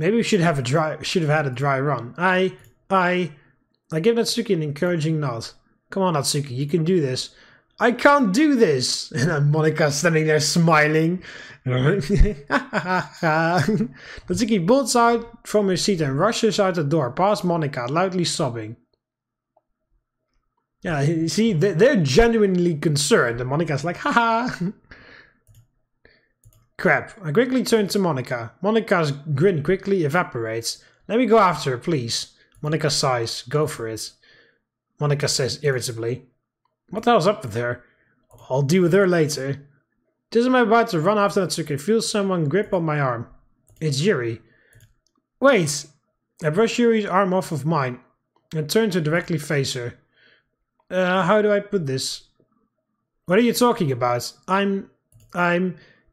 Maybe we should have had a dry run. I give Natsuki an encouraging nod. Come on, Natsuki, you can do this. I can't do this! And then Monika standing there smiling. Natsuki bolts out from her seat and rushes out the door, past Monika, loudly sobbing. Yeah, you see, they're genuinely concerned, and Monika's like, haha! Crap, I quickly turn to Monika. Monika's grin quickly evaporates. Let me go after her, please. Monika sighs. Go for it. Monika says irritably. What the hell's up with her? I'll deal with her later. Just as I'm about to run after Natsuki, I feel someone grip on my arm. It's Yuri. Wait! I brush Yuri's arm off of mine and turn to directly face her. How do I put this? What are you talking about?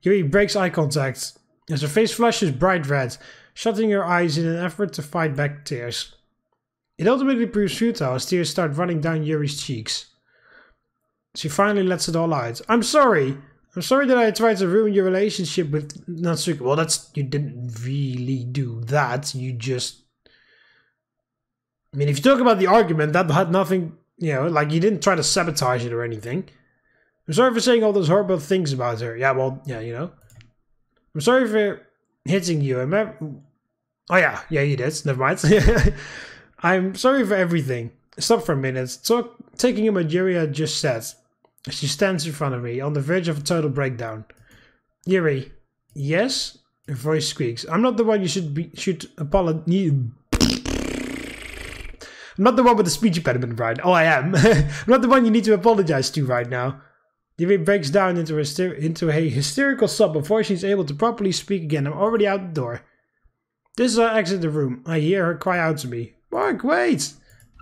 Yuri breaks eye contact as her face flushes bright red, shutting her eyes in an effort to fight back tears. It ultimately proves futile as tears start running down Yuri's cheeks. She finally lets it all out. I'm sorry! I'm sorry that I tried to ruin your relationship with Natsuki. Well, you didn't really do that. You just... I mean, if you talk about the argument, that had nothing... You know, like you didn't try to sabotage it or anything. I'm sorry for saying all those horrible things about her. Yeah, well, yeah, you know. I'm sorry for hitting you. Oh yeah, you did. Never mind. I'm sorry for everything. Stop for a minute. Taking in what Yuri had just said. She stands in front of me, on the verge of a total breakdown. Yuri, yes? Her voice squeaks. I'm not the one you should apologize. I'm not the one with the speech impediment, right? Oh, I am. I'm not the one you need to apologize to right now. Yuri breaks down into a hysterical sob before she's able to properly speak again. I'm already out the door. This is how I exit the room. I hear her cry out to me. Mark, wait!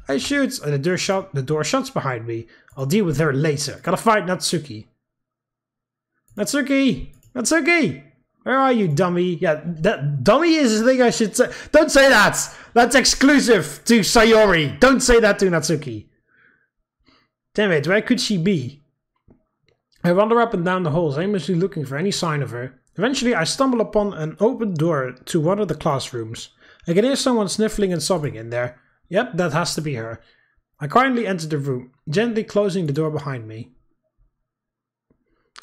I shoot. And the door shuts behind me. I'll deal with her later. Gotta fight Natsuki. Natsuki! Natsuki! Where are you, dummy? Yeah, that dummy is the thing I should say. Don't say that! That's exclusive to Sayori. Don't say that to Natsuki. Damn it, where could she be? I wander up and down the halls, aimlessly looking for any sign of her. Eventually, I stumble upon an open door to one of the classrooms. I can hear someone sniffling and sobbing in there. Yep, that has to be her. I quietly enter the room, gently closing the door behind me.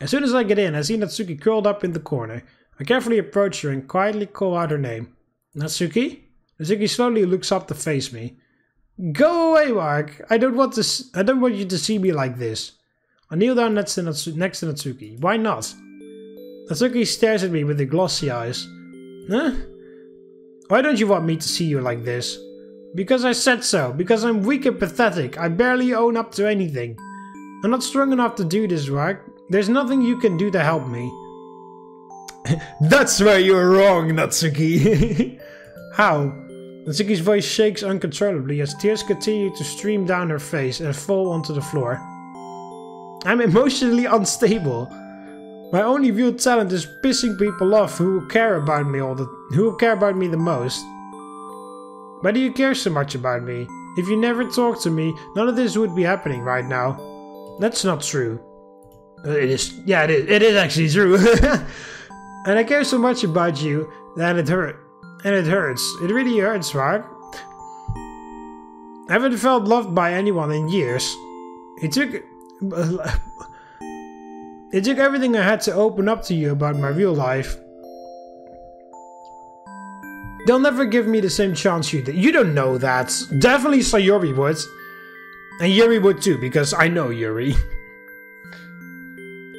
As soon as I get in, I see Natsuki curled up in the corner. I carefully approach her and quietly call out her name. Natsuki? Natsuki slowly looks up to face me. Go away, Mark. I don't want you to see me like this. I kneel down next to Natsuki. Why not? Natsuki stares at me with her glossy eyes. Huh? Why don't you want me to see you like this? Because I said so. Because I'm weak and pathetic. I barely own up to anything. I'm not strong enough to do this, Mark. There's nothing you can do to help me. That's where you're wrong, Natsuki. How? Natsuki's voice shakes uncontrollably as tears continue to stream down her face and fall onto the floor. I'm emotionally unstable. My only real talent is pissing people off who care about me the most. Why do you care so much about me? If you never talked to me, none of this would be happening right now. That's not true. It is. Yeah, it is. It is actually true. And I care so much about you that it hurts. And it hurts. It really hurts, right? I haven't felt loved by anyone in years. It took everything I had to open up to you about my real life. They'll never give me the same chance you did. You don't know that. Definitely Sayori would. And Yuri would too, because I know Yuri.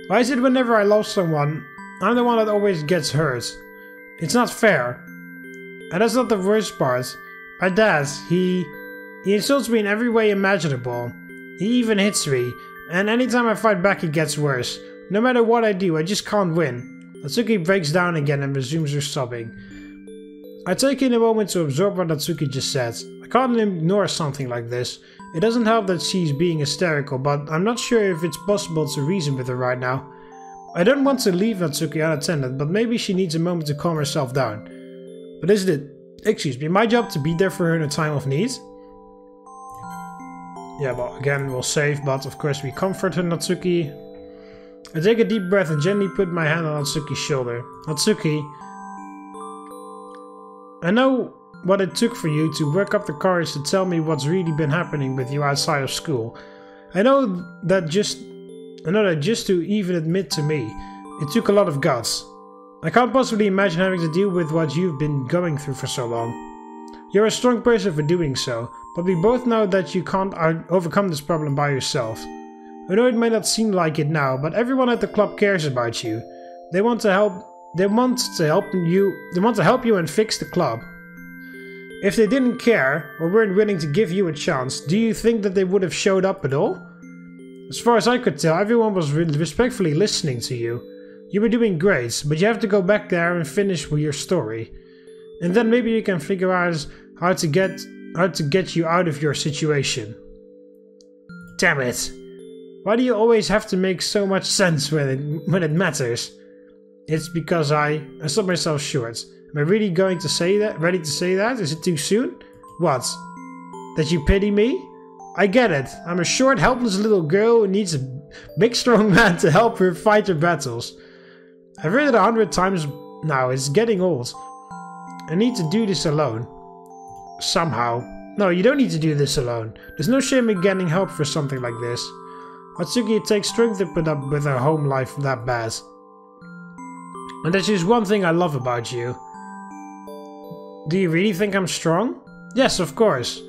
Why is it whenever I love someone, I'm the one that always gets hurt? It's not fair. And that's not the worst part. My dad, he insults me in every way imaginable. He even hits me. And anytime I fight back, it gets worse. No matter what I do, I just can't win. Natsuki breaks down again and resumes her sobbing. I take in a moment to absorb what Natsuki just said. I can't ignore something like this. It doesn't help that she's being hysterical, but I'm not sure if it's possible to reason with her right now. I don't want to leave Natsuki unattended, but maybe she needs a moment to calm herself down. But isn't it, my job to be there for her in a time of need? Yeah, well, again, we'll save, but of course we comfort her, Natsuki. I take a deep breath and gently put my hand on Natsuki's shoulder. Natsuki, I know what it took for you to work up the courage to tell me what's really been happening with you outside of school. I know that just to even admit to me, it took a lot of guts. I can't possibly imagine having to deal with what you've been going through for so long. You're a strong person for doing so, but we both know that you can't overcome this problem by yourself. I know it may not seem like it now, but everyone at the club cares about you. They want to help you and fix the club. If they didn't care, or weren't willing to give you a chance, do you think that they would have showed up at all? As far as I could tell, everyone was respectfully listening to you. You were doing great, but you have to go back there and finish with your story. And then maybe you can figure out how to get you out of your situation. Damn it. Why do you always have to make so much sense when it matters? It's because I stopped myself short. Am I really going to say that? Ready to say that? Is it too soon? What? That you pity me? I get it. I'm a short, helpless little girl who needs a big, strong man to help her fight her battles. I've read it 100 times now. It's getting old. I need to do this alone. Somehow. No, you don't need to do this alone. There's no shame in getting help for something like this. Natsuki, it takes strength to put up with her home life that bad. And that's just one thing I love about you. Do you really think I'm strong? Yes, of course.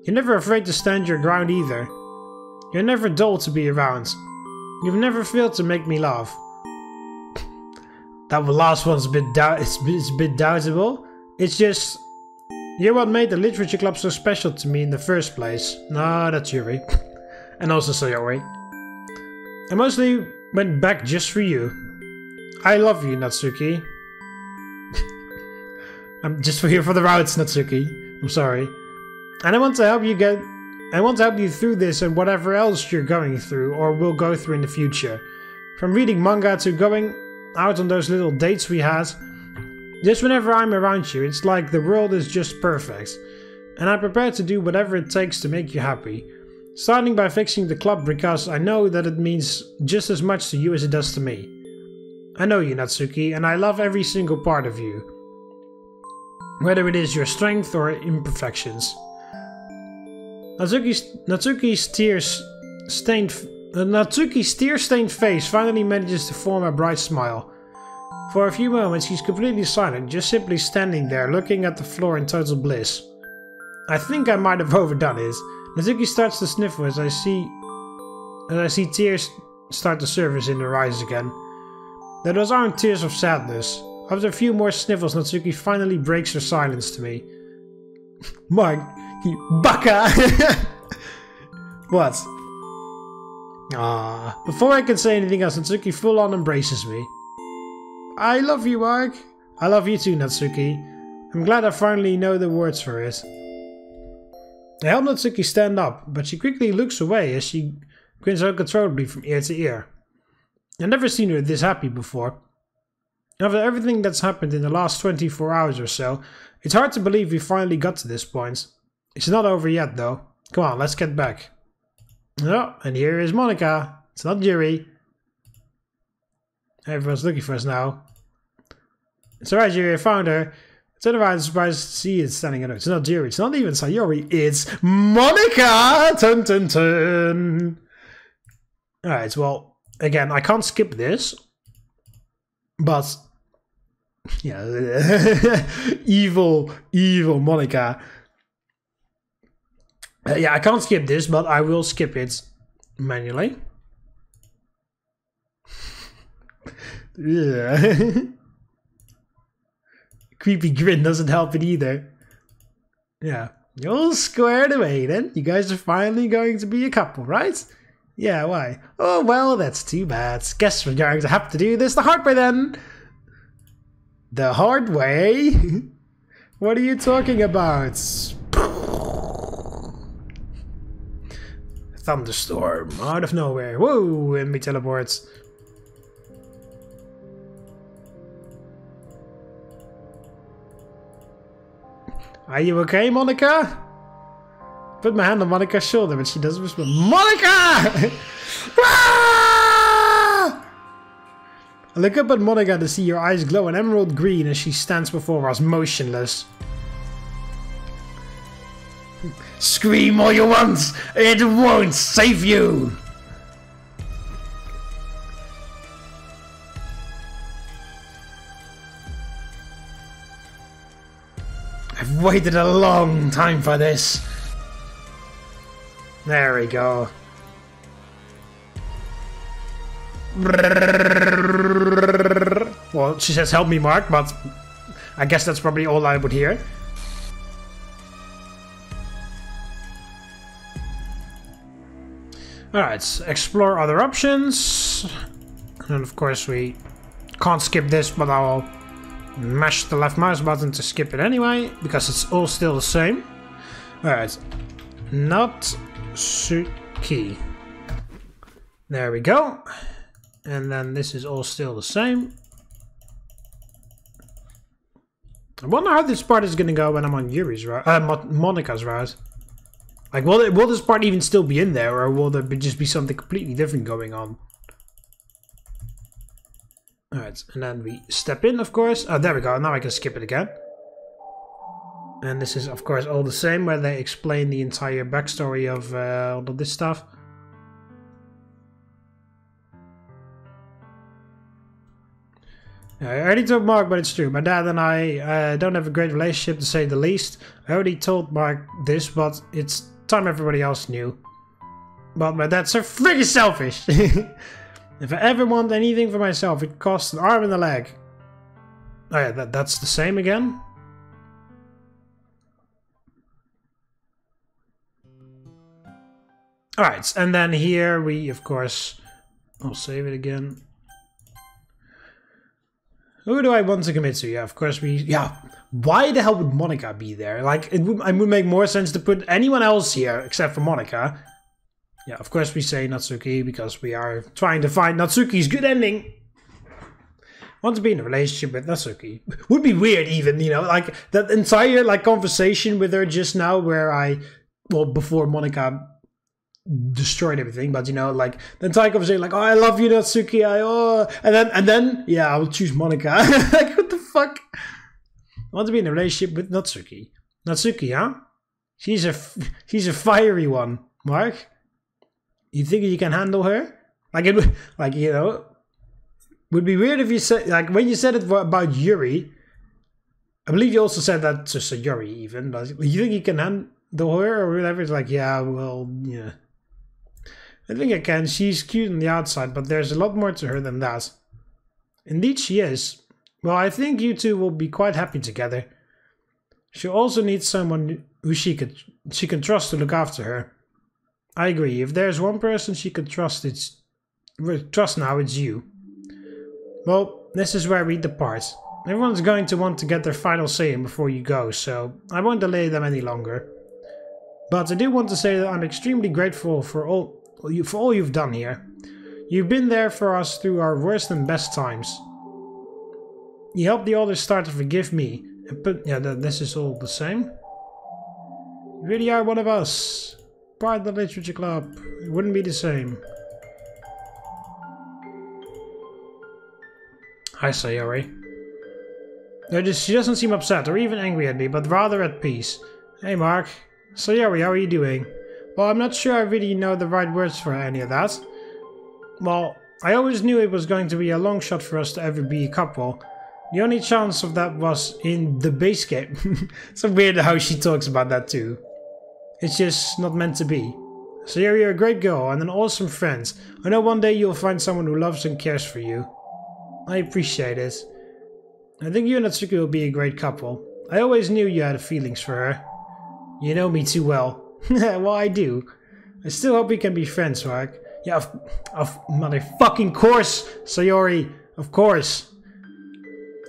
You're never afraid to stand your ground either. You're never dull to be around. You've never failed to make me laugh. That last one's a bit doubtable. It's just... You're what made the literature club so special to me in the first place. No, that's Yuri. And also Sayori. I mostly went back just for you. I love you, Natsuki. I'm just here for the routes, Natsuki. I'm sorry. And I want to help you through this and whatever else you're going through or will go through in the future. From reading manga to going out on those little dates we had. Just whenever I'm around you, it's like the world is just perfect. And I'm prepared to do whatever it takes to make you happy. Starting by fixing the club because I know that it means just as much to you as it does to me. I know you, Natsuki, and I love every single part of you. Whether it is your strength or imperfections. Natsuki's tear-stained face finally manages to form a bright smile. For a few moments he's completely silent, just simply standing there looking at the floor in total bliss. I think I might have overdone it. Natsuki starts to sniffle as I see tears start to surface in her eyes again. Those aren't tears of sadness. After a few more sniffles, Natsuki finally breaks her silence to me. Mark, you baka! What? Ah, before I can say anything else, Natsuki full on embraces me. I love you, Mark. I love you too, Natsuki. I'm glad I finally know the words for it. I help Natsuki stand up, but she quickly looks away as she grins uncontrollably from ear to ear. I've never seen her this happy before. After everything that's happened in the last 24 hours or so, it's hard to believe we finally got to this point. It's not over yet though. Come on, let's get back. Oh, and here is Monika. It's not Yuri. Everyone's looking for us now. It's alright, Yuri, I found her. Turn around, surprised to see it standing alone. It's not Yuri, it's not even Sayori, it's Monika! Dun dun dun! Alright, well, again, I can't skip this. But, yeah, evil Monika. Yeah, I can't skip this, but I will skip it manually. Yeah. Creepy grin doesn't help it either. Yeah, you're all squared away then. You guys are finally going to be a couple, right? Yeah, why? Oh, well, that's too bad. Guess we're going to have to do this the hard way then. The hard way? What are you talking about? Thunderstorm out of nowhere. Whoa, and me teleports. Are you okay, Monika? Put my hand on Monika's shoulder, but she doesn't respond. Monika! I look up at Monika to see her eyes glow an emerald green as she stands before us motionless. Scream all you want! It won't save you! I've waited a long time for this. There we go. Well, she says help me, Mark, but I guess that's probably all I would hear. Alright, explore other options. And of course we can't skip this, but I'll mash the left mouse button to skip it anyway, because it's all still the same. Alright, NATSUKI. There we go. And then this is all still the same. I wonder how this part is gonna go when I'm on Yuri's route, Monika's route. Like, will this part even still be in there, or will there just be something completely different going on? Alright, and then we step in, of course. Oh, there we go. Now I can skip it again. And this is, of course, all the same, where they explain the entire backstory of all of this stuff. I already told Mark, but it's true. My dad and I don't have a great relationship, to say the least. I already told Mark this, but it's time everybody else knew. But my dad's so freaking selfish. If I ever want anything for myself, it costs an arm and a leg. Oh yeah, that's the same again. Alright, and then here we, of course... I'll save it again. Who do I want to commit to? Yeah, of course we... Yeah, why the hell would Monika be there? Like, it would make more sense to put anyone else here except for Monika. Yeah, of course we say Natsuki because we are trying to find Natsuki's good ending. Want to be in a relationship with Natsuki. Would be weird even, you know, like that entire like conversation with her just now where well, before Monika destroyed everything, but you know, like the entire conversation, like, oh, I love you, Natsuki, and then, yeah, I will choose Monika. Like, what the fuck? I want to be in a relationship with Natsuki. Natsuki, huh? She's a fiery one, Mark. You think you can handle her? Like it, like, you know, would be weird if you said, like, when you said it about Yuri. I believe you also said that to Sayori even, but you think you can handle her or whatever? It's like, yeah, well, yeah. I think I can. She's cute on the outside, but there's a lot more to her than that. Indeed she is. Well, I think you two will be quite happy together. She also needs someone who she can trust to look after her. I agree. If there's one person she can trust, it's you. Well, this is where we depart. Everyone's going to want to get their final say in before you go, so I won't delay them any longer. But I do want to say that I'm extremely grateful for all you've done here. You've been there for us through our worst and best times. You helped the others start to forgive me. Yeah, this is all the same. You really are one of us. Part of the literature club. It wouldn't be the same. Hi, Sayori. She doesn't seem upset or even angry at me, but rather at peace. Hey, Mark. Sayori, how are you doing? Well, I'm not sure I really know the right words for any of that. Well, I always knew it was going to be a long shot for us to ever be a couple. The only chance of that was in the base game. It's so weird how she talks about that too. It's just not meant to be. Sayori, you're a great girl and an awesome friend. I know one day you'll find someone who loves and cares for you. I appreciate it. I think you and Natsuki will be a great couple. I always knew you had feelings for her. You know me too well. Well, I do. I still hope we can be friends, Mark. Yeah, of motherfucking course, Sayori. Of course.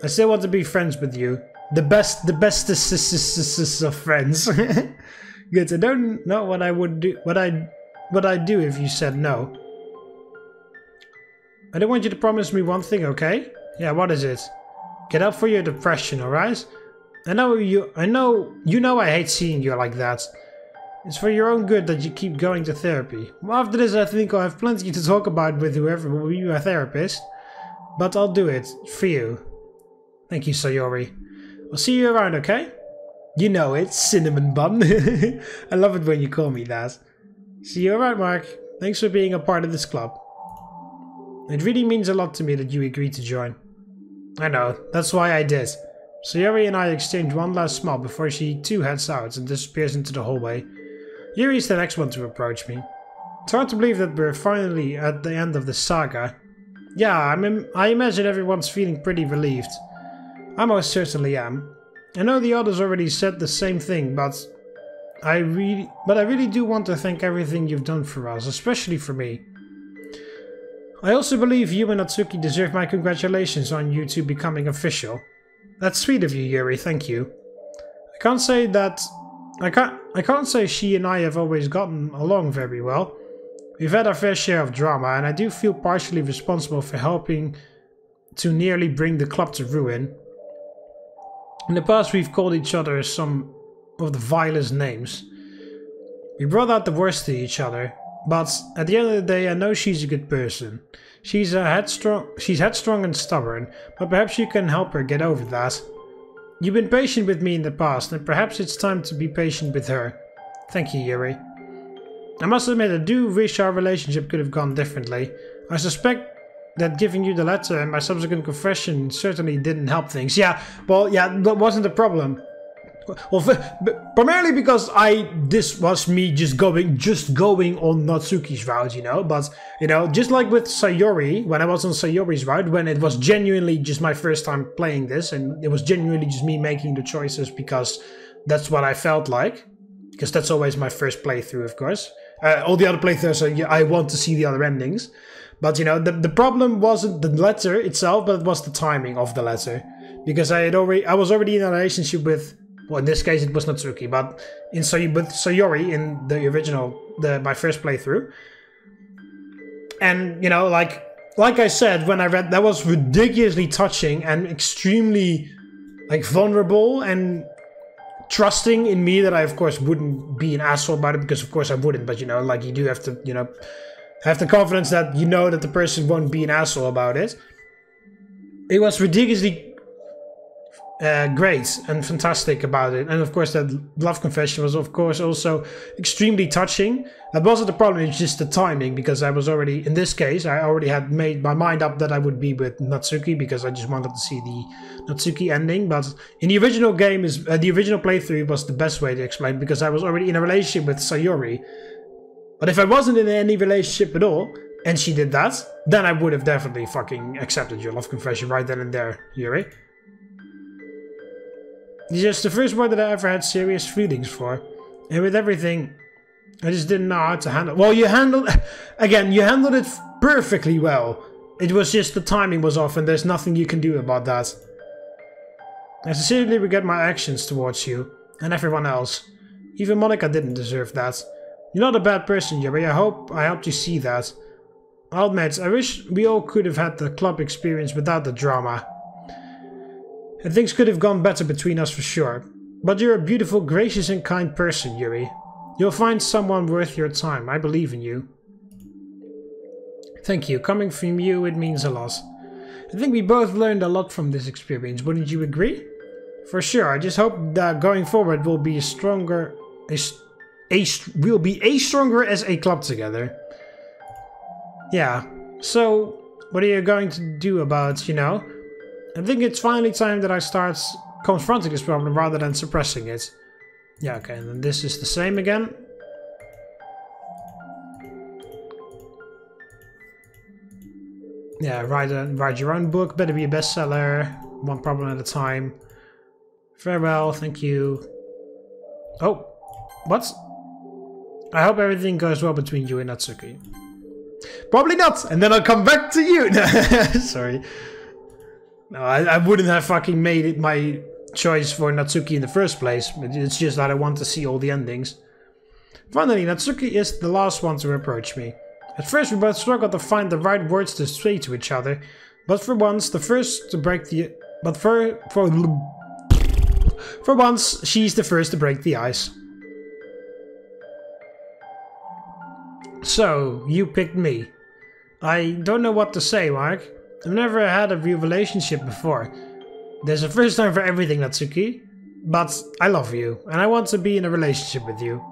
I still want to be friends with you. The bestest of friends. Good. I don't know what I would do. What I'd do if you said no. I don't want you to promise me one thing, okay? Yeah, what is it? Get up for your depression, alright? I know you know I hate seeing you like that. It's for your own good that you keep going to therapy. Well, after this I think I'll have plenty to talk about with whoever will be my therapist. but I'll do it for you. Thank you, Sayori. I'll see you around, okay? You know it, cinnamon bun. I love it when you call me that. See you around, Mark. Thanks for being a part of this club. It really means a lot to me that you agreed to join. I know, that's why I did. Sayori and I exchange one last smile before she too heads out and disappears into the hallway. Yuri's the next one to approach me. It's hard to believe that we're finally at the end of the saga. Yeah, I imagine everyone's feeling pretty relieved. I most certainly am. I know the others already said the same thing, but I really do want to thank everything you've done for us, especially for me. I also believe you and Natsuki deserve my congratulations on you two becoming official. That's sweet of you, Yuri, thank you. I can't say she and I have always gotten along very well. We've had our fair share of drama, and I do feel partially responsible for helping to nearly bring the club to ruin. In the past we've called each other some of the vilest names. We brought out the worst in each other, but at the end of the day I know she's a good person. She's headstrong and stubborn, but perhaps you can help her get over that. You've been patient with me in the past, and perhaps it's time to be patient with her. Thank you, Yuri. I must admit I do wish our relationship could have gone differently. I suspect that giving you the letter and my subsequent confession certainly didn't help things. Yeah, well, yeah, that wasn't the problem. Well, primarily because this was me just going on Natsuki's route, you know. But you know, just like with Sayori, when I was on Sayori's route, when it was genuinely just my first time playing this, and it was genuinely just me making the choices because that's what I felt like, because that's always my first playthrough, of course. All the other playthroughs, I want to see the other endings. But you know, the problem wasn't the letter itself, but it was the timing of the letter. Because I was already in a relationship with, well, in this case it was Natsuki, but with Sayori in the original, my first playthrough. And you know, like I said, when I read, that was ridiculously touching and extremely like vulnerable and trusting in me, that I of course wouldn't be an asshole about it, because of course I wouldn't, but you know, like you do have to, you know, have the confidence that you know that the person won't be an asshole about it. It was ridiculously great and fantastic about it, and of course that love confession was of course also extremely touching. That wasn't the problem, it's just the timing, because I was already, in this case, I already had made my mind up that I would be with Natsuki, because I just wanted to see the Natsuki ending. But in the original game, the original playthrough was the best way to explain, because I was already in a relationship with Sayori. But if I wasn't in any relationship at all, and she did that, then I would have definitely fucking accepted your love confession right then and there, Yuri. It's just the first one that I ever had serious feelings for. And with everything, I just didn't know how to handle it. Well, you handled it perfectly well. It was just the timing was off, and there's nothing you can do about that. I sincerely regret my actions towards you, and everyone else. Even Monika didn't deserve that. You're not a bad person, Yuri. I hope I helped you see that. I'll admit, I wish we all could have had the club experience without the drama. And things could have gone better between us for sure. But you're a beautiful, gracious and kind person, Yuri. You'll find someone worth your time. I believe in you. Thank you. Coming from you, it means a lot. I think we both learned a lot from this experience. Wouldn't you agree? For sure. I just hope that going forward we'll be stronger as a club together. Yeah. So, what are you going to do about, you know? I think it's finally time that I start confronting this problem rather than suppressing it. Yeah, okay, and then this is the same again. Yeah, write your own book, better be a bestseller, one problem at a time. Farewell, thank you. Oh, what? I hope everything goes well between you and Natsuki. Probably not, and then I'll come back to you. Sorry. No, I wouldn't have fucking made it my choice for Natsuki in the first place. It's just that I want to see all the endings. Finally, Natsuki is the last one to approach me. At first we both struggled to find the right words to say to each other, but for once she's the first to break the ice. So, you picked me. I don't know what to say, Mark. I've never had a real relationship before. There's a first time for everything, Natsuki. But I love you, and I want to be in a relationship with you.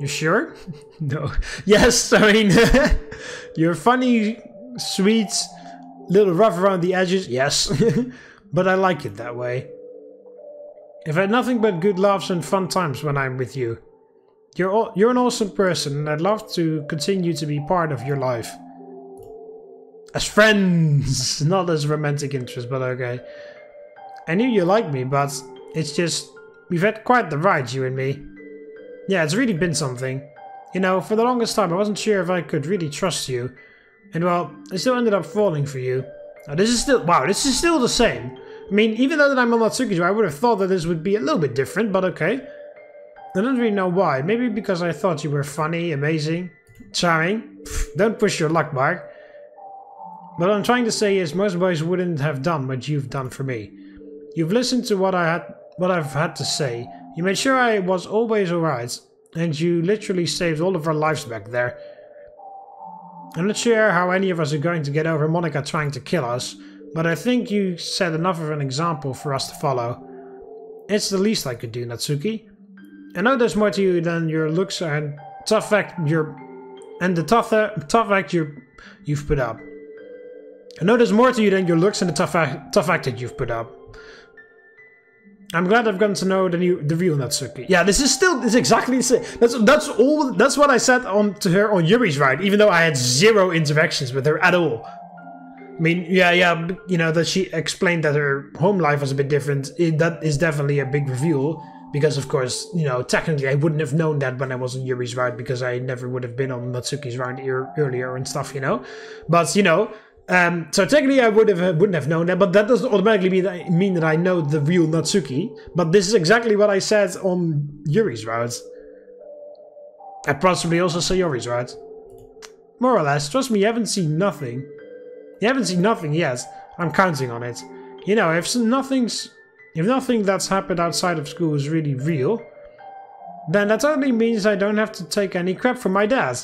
You sure? No. Yes, I mean, you're funny, sweet, little rough around the edges. Yes. But I like it that way. I've had nothing but good laughs and fun times when I'm with you. You're an awesome person, and I'd love to continue to be part of your life. As friends, not as romantic interest, but okay. I knew you liked me, but it's just, we've had quite the ride, you and me. Yeah, it's really been something. You know, for the longest time I wasn't sure if I could really trust you. And well, I still ended up falling for you. Now, this is still the same. I mean, even though that I'm on NATSUKI's, I would have thought that this would be a little bit different, but okay. I don't really know why. Maybe because I thought you were funny, amazing, charming. Pfft, don't push your luck, Mark. What I'm trying to say is most boys wouldn't have done what you've done for me. You've listened to what I've had to say. You made sure I was always alright, and you literally saved all of our lives back there. I'm not sure how any of us are going to get over Monika trying to kill us, but I think you set enough of an example for us to follow. It's the least I could do, Natsuki. I know there's more to you than your looks and tough act you've put up. I know there's more to you than your looks and the tough act that you've put up. I'm glad I've gotten to know the real Natsuki. Yeah, it's exactly the same. That's what I said to her on Yuri's ride, even though I had zero interactions with her at all. I mean, yeah, you know, that she explained that her home life was a bit different. That is definitely a big reveal. Because, of course, you know, technically I wouldn't have known that when I was on Yuri's ride, because I never would have been on Natsuki's ride earlier and stuff, you know. But, you know, so technically I wouldn't have known that, but that doesn't automatically mean that I know the real Natsuki. But this is exactly what I said on Yuri's ride. I possibly also saw Yuri's ride. More or less. Trust me, you haven't seen nothing. You haven't seen nothing yet. I'm counting on it. You know, if nothing that's happened outside of school is really real, then that only means I don't have to take any crap from my dad.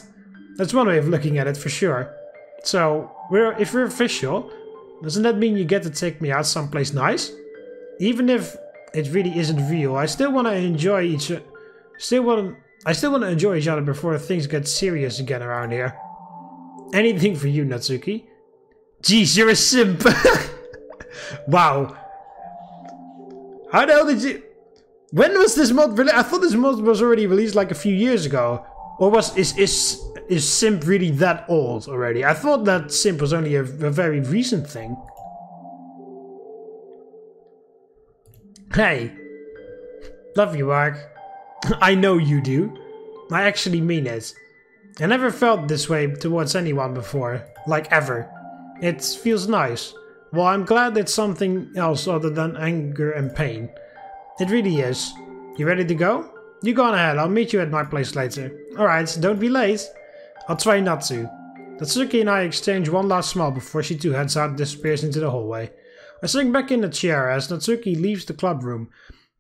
That's one way of looking at it for sure. So, if we're official, doesn't that mean you get to take me out someplace nice? Even if it really isn't real, I still want to enjoy each other before things get serious again around here. Anything for you, Natsuki. Jeez, you're a simp. Wow. How the hell did you... When was this mod released? I thought this mod was already released like a few years ago. Or is simp really that old already? I thought that simp was only a very recent thing. Hey. Love you, Mark. I know you do. I actually mean it. I never felt this way towards anyone before. Like ever. It feels nice. Well, I'm glad it's something else other than anger and pain. It really is. You ready to go? You go on ahead, I'll meet you at my place later. Alright, don't be late. I'll try not to. Natsuki and I exchange one last smile before she too heads out and disappears into the hallway. I sink back in the chair as Natsuki leaves the club room,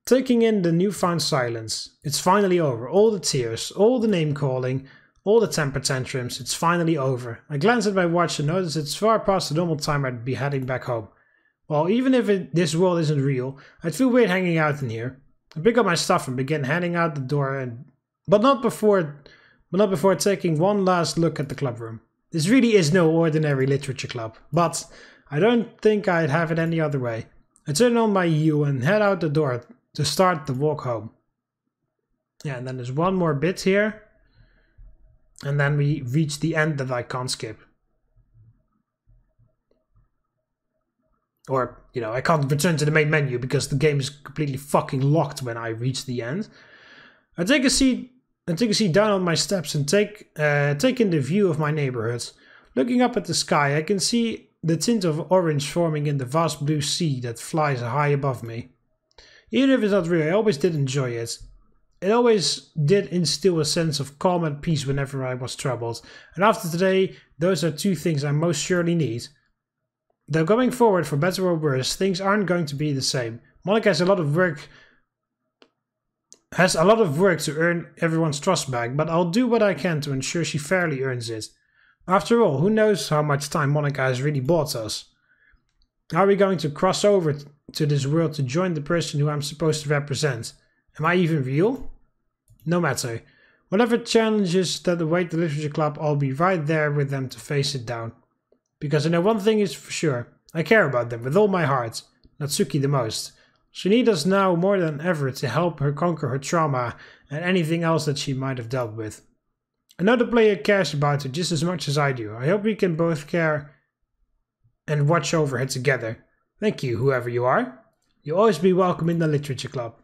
taking in the newfound silence. It's finally over. All the tears, all the name calling, all the temper tantrums, it's finally over. I glance at my watch and notice it's far past the normal time I'd be heading back home. Well, even if this world isn't real, I'd feel weird hanging out in here. I pick up my stuff and begin heading out the door, but not before taking one last look at the club room. This really is no ordinary literature club, but I don't think I'd have it any other way. I turn on my U and head out the door to start the walk home. Yeah, and then there's one more bit here. And then we reach the end that I can't skip. Or, you know, I can't return to the main menu because the game is completely fucking locked when I reach the end. I take a seat down on my steps and take in the view of my neighborhood. Looking up at the sky, I can see the tint of orange forming in the vast blue sea that flies high above me. Even if it's not real, I always did enjoy it. It always did instill a sense of calm and peace whenever I was troubled. And after today, those are two things I most surely need. Though going forward, for better or worse, things aren't going to be the same. Monika has a lot of work to earn everyone's trust back, but I'll do what I can to ensure she fairly earns it. After all, who knows how much time Monika has really bought us. How are we going to cross over to this world to join the person who I'm supposed to represent? Am I even real? No matter. Whatever challenges that await the Literature Club, I'll be right there with them to face it down. Because I know one thing is for sure. I care about them with all my heart. Natsuki the most. She needs us now more than ever to help her conquer her trauma and anything else that she might have dealt with. Another player cares about her just as much as I do. I hope we can both care and watch over her together. Thank you, whoever you are. You'll always be welcome in the Literature Club.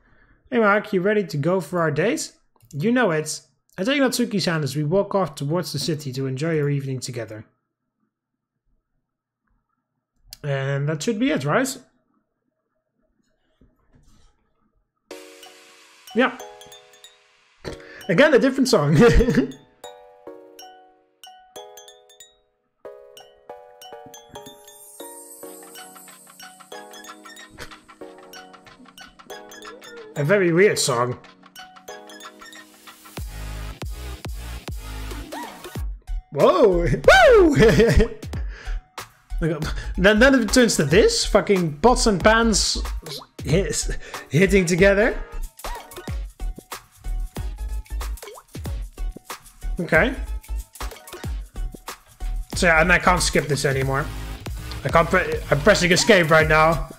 Hey Mark, you ready to go for our date? You know it. I take Natsuki's hand as we walk off towards the city to enjoy our evening together. And that should be it, right? Yeah. Again, a different song. A very weird song. Whoa! Woo! Then it turns to this fucking pots and pans hitting together. Okay. So yeah, and I can't skip this anymore. I'm pressing escape right now.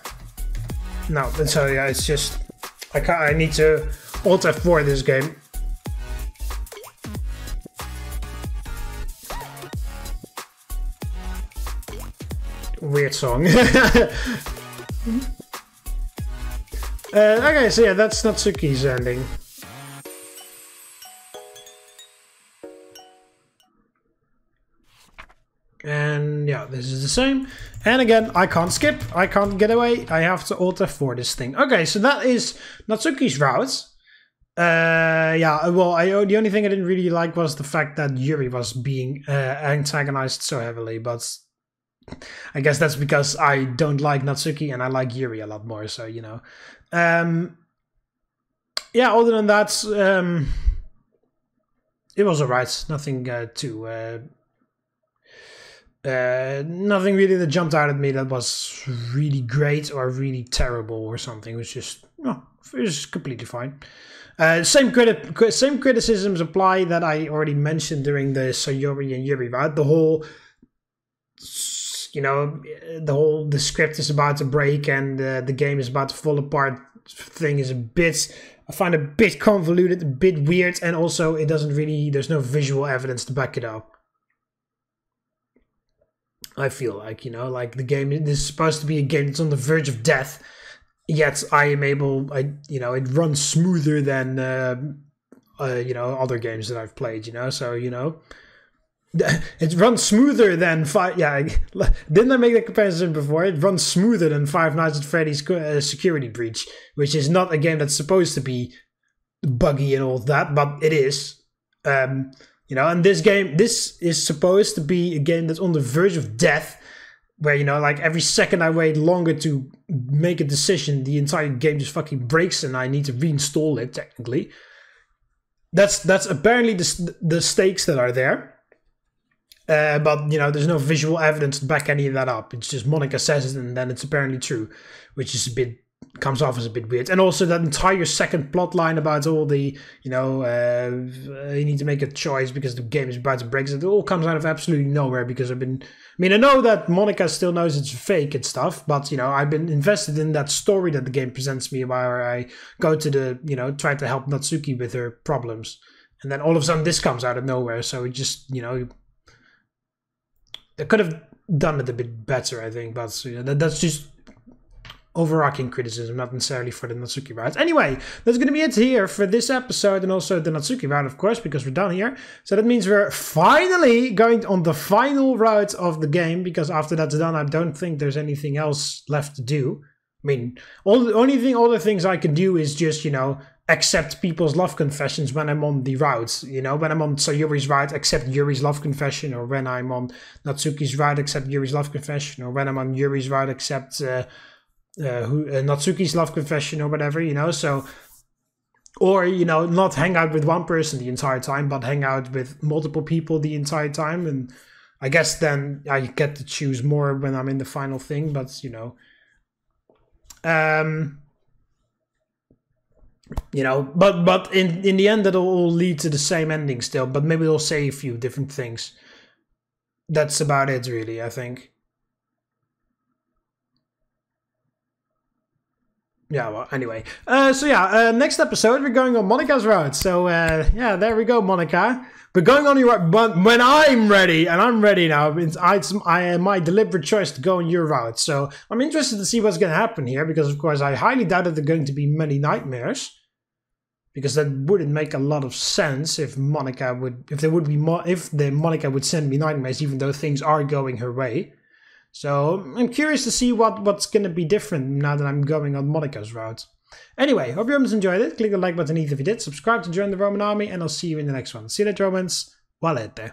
No, so yeah, it's just I need to Alt F4 this game. Weird song. Okay, so yeah, that's Natsuki's ending. And yeah, this is the same. And again, I can't skip. I can't get away. I have to Alt F4 this thing. Okay, so that is Natsuki's route. Yeah, well, the only thing I didn't really like was the fact that Yuri was being antagonized so heavily, but I guess that's because I don't like Natsuki and I like Yuri a lot more, so, you know. Yeah, other than that, it was alright. Nothing nothing really that jumped out at me that was really great or really terrible or something. It was just, no, it was completely fine. Same criticisms apply that I already mentioned during the Sayori and Yuri route. The whole, you know, the script is about to break and the game is about to fall apart thing is a bit, I find a bit convoluted, a bit weird, and also it doesn't really, there's no visual evidence to back it up. I feel like, you know, like the game, this is supposed to be a game that's on the verge of death, yet I am able, you know, it runs smoother than, you know, other games that I've played, you know, so, you know, it runs smoother than didn't I make the comparison before? It runs smoother than Five Nights at Freddy's Security Breach, which is not a game that's supposed to be buggy and all that, but it is. You know, and this is supposed to be a game that's on the verge of death, where, you know, like every second I wait longer to make a decision, the entire game just fucking breaks and I need to reinstall it, technically. That's apparently the stakes that are there. But, you know, there's no visual evidence to back any of that up. It's just Monika says it and then it's apparently true, which is a bit, comes off as a bit weird. And also that entire second plot line about all the, you know, you need to make a choice because the game is about to break. It all comes out of absolutely nowhere because I know that Monika still knows it's fake and stuff, but, you know, I've been invested in that story that the game presents me where I go to the, you know, try to help Natsuki with her problems. And then all of a sudden this comes out of nowhere. So it just, you know, they could have done it a bit better, I think, but you know, that's just overarching criticism, not necessarily for the Natsuki route. Anyway, that's going to be it here for this episode and also the Natsuki route, of course, because we're done here. So that means we're finally going on the final route of the game, because after that's done, I don't think there's anything else left to do. I mean, all the things I can do is just, you know, accept people's love confessions when I'm on the route. You know, when I'm on Sayori's route, accept Yuri's love confession, or when I'm on Natsuki's route, accept Yuri's love confession, or when I'm on Yuri's route, accept Natsuki's love confession, or whatever, you know. So, or, you know, not hang out with one person the entire time, but hang out with multiple people the entire time. And I guess then I get to choose more when I'm in the final thing, but you know. You know, but in the end that'll all lead to the same ending still, but maybe they'll say a few different things. That's about it really, I think. Yeah, well, anyway. So yeah, next episode we're going on Monika's route. So yeah, there we go, Monika. We're going on your route, but when I'm ready, and I'm ready now, it's my deliberate choice to go on your route. So I'm interested to see what's going to happen here, because of course I highly doubt that there are going to be many nightmares, because that wouldn't make a lot of sense if Monika would, if the Monika would send me nightmares, even though things are going her way. So I'm curious to see what's going to be different now that I'm going on Monika's route. Anyway, hope you guys enjoyed it. Click the like button if you did. Subscribe to join the Roman army, and I'll see you in the next one. See you later, Romans. Valete.